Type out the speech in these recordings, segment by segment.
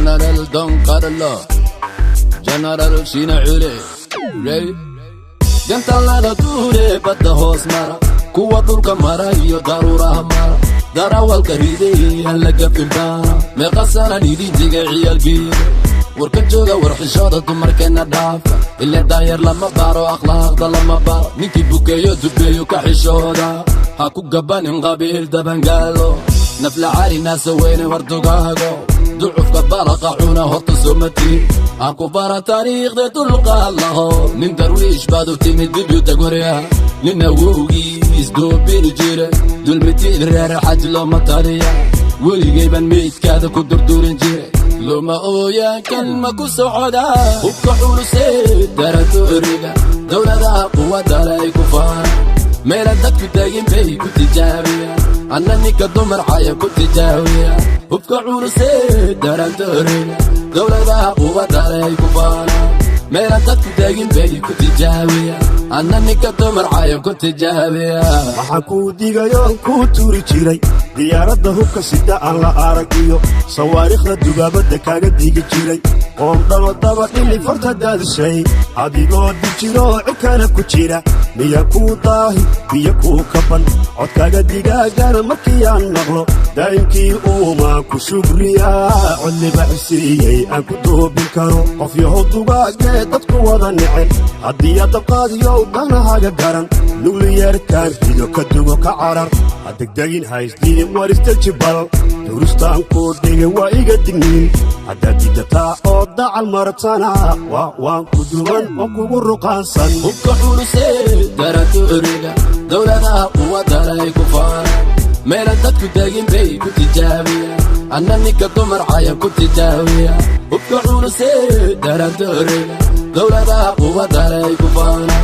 جنرال دون كارلو جنرال شينا علي ري جنت الله دوري بدا هوس مارا كوا دولك مارا يو ضرورة مارا دارا والكريدي هلا قفل بارا ميقصانا نيدي ديقا عيال بيري وركن جوغا ورحشودا دمركينا دافا اللي داير لما بارو اخلاق دا لما بارو نيكي بوكيو دبيو كحشودا هاكو قبان قبيل دبان قالو نفل عالي ناس وين وردقاقو ضعف كبارا قاعونا هورت سومتي هاكو بارا تاريخ دي تلقى الله نين درويش بادو تيمي دبيو تقوريا نين ووغي يزدو بينو جيري دول متي الرير حاج لو مطاريا ولي جيبان ميت كاذا كدر دورين جيري لما اويا كلمة كسعودا وبكحول سيد دارتو الرقا دولة دا قوة دالاي كفار ميلا دك داين بي كنت جاوية عنني كدمر عايا كنت جاوية وبكحول سيد دارتو الرقا دولة دا قوة دالاي كفار ميلا دك داين بي كنت جاوية عنني كدمر عايا كنت جاوية محاكو ديغايون كو توري جيري diyaaradda hubka sida aan la aragiyo sawaariikhda dubaabada kaaga digi jiray qoom daba dhili farta daadishay adigoo dijiro cikana ku jira miya ku daahi biyo ku kaban codkaaga digaagana markii aan maqlo daayinkii uuma ku shukriya codliba xisiiyey aan ku doobin karo qof yahow dugaagee dadku wada necel haddii adabqaadiyow danahaga garan nugliyeerkaan rido ka dugo ka carar hadegdegin haysdiin waristajibal durustaan kuu dhigay waa iga digniin haddaad didataa oo dacal maratana waan ku duwan oo kugu ruqaansan hubka xulusee darato origa dowladaha quwa dalay ku faara meela dadku degin bay ku tijaabiya anna ninka dumar caya ku tijaabiya hubka xulusee darato origa dowladaha quwa dalay ku faara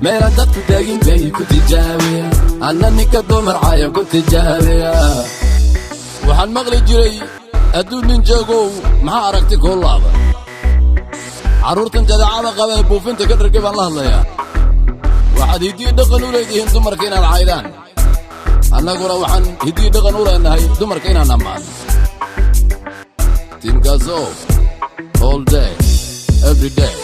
meela dadku degin bay ku tijaabiya anna ninka dumar caya ku tijaabiya waxaan maqli jiray adduun nin joogow maxaa aragti kuu laaba carruurtan jadaacada qaba ee buufinta ka dhargay baan la hadlayaa waxaad hiddii dhaqan u leedihiin dumarka inaad caydaan annaguna waxaan hiddii dhaqan u leenahay dumarka inaan ammaano tiimkaasoo all day every day